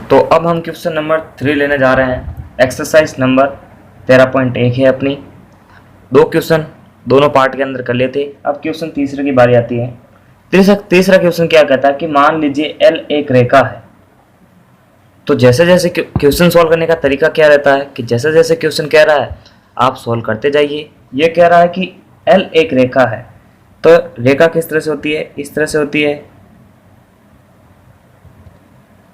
तो अब हम क्वेश्चन नंबर 3 लेने जा रहे हैं। एक्सरसाइज नंबर 13.1 है अपनी। दो क्वेश्चन दोनों पार्ट के अंदर कर लेते। अब क्वेश्चन तीसरे की बारी आती है। तीसरा क्वेश्चन क्या कहता है कि मान लीजिए एल एक रेखा है। तो जैसे जैसे क्वेश्चन सॉल्व करने का तरीका क्या रहता है कि जैसे जैसे क्वेश्चन कह रहा है आप सॉल्व करते जाइए। ये कह रहा है कि एल एक रेखा है, तो रेखा किस तरह से होती है? इस तरह से होती है।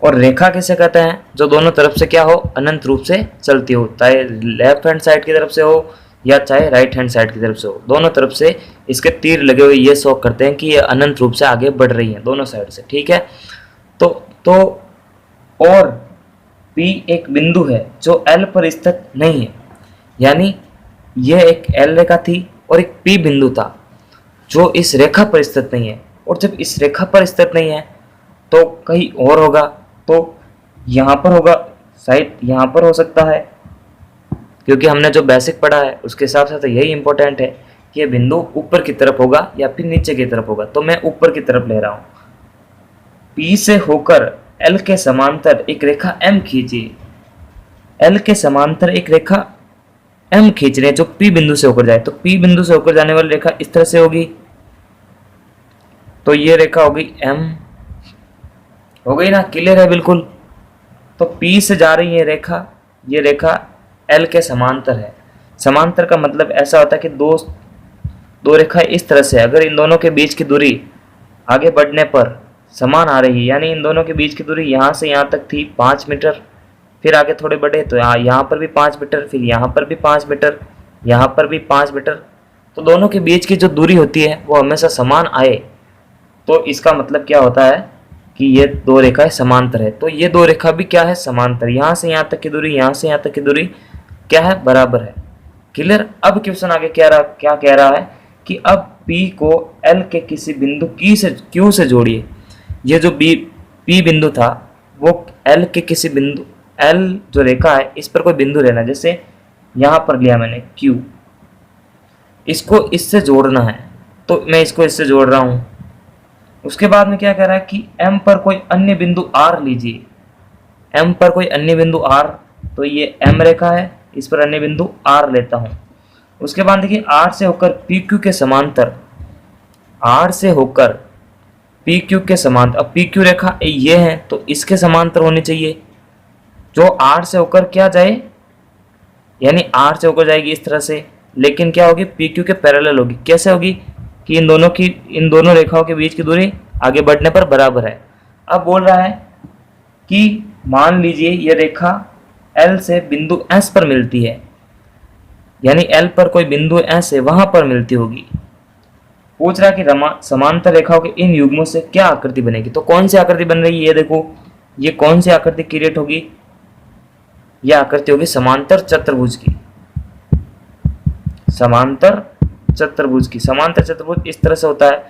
और रेखा किसे कहते हैं? जो दोनों तरफ से क्या हो, अनंत रूप से चलती हो, चाहे लेफ्ट हैंड साइड की तरफ से हो या चाहे राइट हैंड साइड की तरफ से हो, दोनों तरफ से इसके तीर लगे हुए ये शो करते हैं कि ये अनंत रूप से आगे बढ़ रही है दोनों साइड से। ठीक है, तो और P एक बिंदु है जो L पर स्थित नहीं है, यानी यह एक L रेखा थी और एक P बिंदु था जो इस रेखा पर स्थित नहीं है। और जब इस रेखा पर स्थित नहीं है तो कहीं और होगा, तो यहाँ पर होगा, शायद यहाँ पर हो सकता है, क्योंकि हमने जो बेसिक पढ़ा है उसके हिसाब से तो यही इंपॉर्टेंट है कि ये बिंदु ऊपर की तरफ होगा या फिर नीचे की तरफ होगा। तो मैं ऊपर की तरफ ले रहा हूँ। P से होकर L के समांतर एक रेखा M खींचिए। L के समांतर एक रेखा M खींच रहे हैं जो P बिंदु से होकर जाए। तो P बिंदु से होकर जाने वाली रेखा इस तरह से होगी, तो ये रेखा होगी M। हो गई ना? क्लियर है बिल्कुल। तो P से जा रही है रेखा, ये रेखा L के समांतर है। समांतर का मतलब ऐसा होता है कि दो रेखा इस तरह से, अगर इन दोनों के बीच की दूरी आगे बढ़ने पर समान आ रही है, यानी इन दोनों के बीच की दूरी यहाँ से यहाँ तक थी 5 मीटर, फिर आगे थोड़े बढ़े तो यहाँ पर भी 5 मीटर, फिर यहाँ पर भी 5 मीटर, यहाँ पर भी 5 मीटर, तो दोनों के बीच की जो दूरी होती है वो हमेशा समान आए, तो इसका मतलब क्या होता है कि ये दो रेखाएं समांतर है। तो ये दो रेखा भी क्या है? समांतर। यहाँ से यहाँ तक की दूरी, यहाँ से यहाँ तक की दूरी क्या है? बराबर है। क्लियर? अब क्वेश्चन आगे क्या कह रहा है कि अब P को L के किसी बिंदु Q से जोड़िए। ये जो P बिंदु था वो L के किसी बिंदु, L जो रेखा है इस पर कोई बिंदु लेना, जैसे यहाँ पर लिया मैंने Q, इसको इससे जोड़ना है, तो मैं इसको इससे जोड़ रहा हूँ। उसके बाद में क्या कह रहा है कि M पर कोई अन्य बिंदु R लीजिए। M पर कोई अन्य बिंदु R, तो ये M रेखा है, इस पर अन्य बिंदु R लेता हूँ। उसके बाद देखिए R से होकर PQ के समांतर, R से होकर PQ के समांतर, अब PQ रेखा ये है तो इसके समांतर होनी चाहिए, जो R से होकर क्या जाए, यानी R से होकर जाएगी इस तरह से, लेकिन क्या होगी? PQ के पैरेलल होगी। कैसे होगी? कि इन दोनों रेखाओं के बीच की दूरी आगे बढ़ने पर बराबर है। अब बोल रहा है कि मान लीजिए ये रेखा L से बिंदु S पर मिलती है, यानी L पर कोई बिंदु S है वहां पर मिलती होगी। पूछ रहा है कि समांतर रेखाओं के इन युग्मों से क्या आकृति बनेगी। तो कौन सी आकृति बन रही है? ये देखो, ये कौन सी आकृति क्रिएट होगी? यह आकृति होगी समांतर चतुर्भुज की। समांतर चतुर्भुज इस तरह से होता है।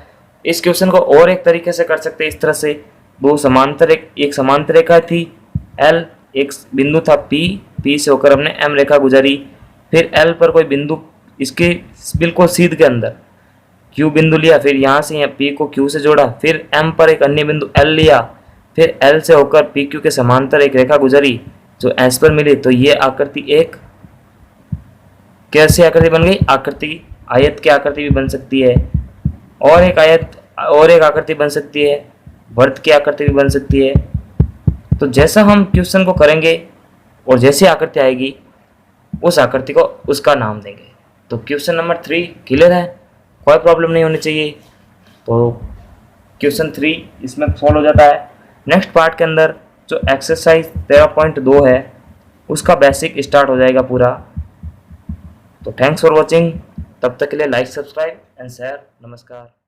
इस क्वेश्चन को और एक तरीके से कर सकते हैं, इस तरह से दो समांतर, एक समांतर रेखा थी L, एक बिंदु था P से होकर हमने M रेखा गुजारी, फिर L पर कोई बिंदु इसके बिल्कुल सीध के अंदर Q बिंदु लिया, फिर यहाँ से P को Q से जोड़ा, फिर M पर एक अन्य बिंदु L लिया, फिर L से होकर PQ के समांतर एक रेखा गुजरी जो S पर मिली। तो ये आकृति एक कैसी आकृति बन गई? आकृति आयत की आकृति भी बन सकती है, और एक आकृति बन सकती है, वर्त की आकृति भी बन सकती है। तो जैसा हम क्वेश्चन को करेंगे और जैसी आकृति आएगी उस आकृति को उसका नाम देंगे। तो क्वेश्चन नंबर 3 क्लियर है, कोई प्रॉब्लम नहीं होनी चाहिए। तो क्वेश्चन 3 इसमें सॉल्व हो जाता है। नेक्स्ट पार्ट के अंदर जो एक्सरसाइज 13.2 है उसका बेसिक स्टार्ट हो जाएगा पूरा। तो थैंक्स फॉर वॉचिंग। तब तक के लिए लाइक, सब्सक्राइब एंड शेयर। नमस्कार।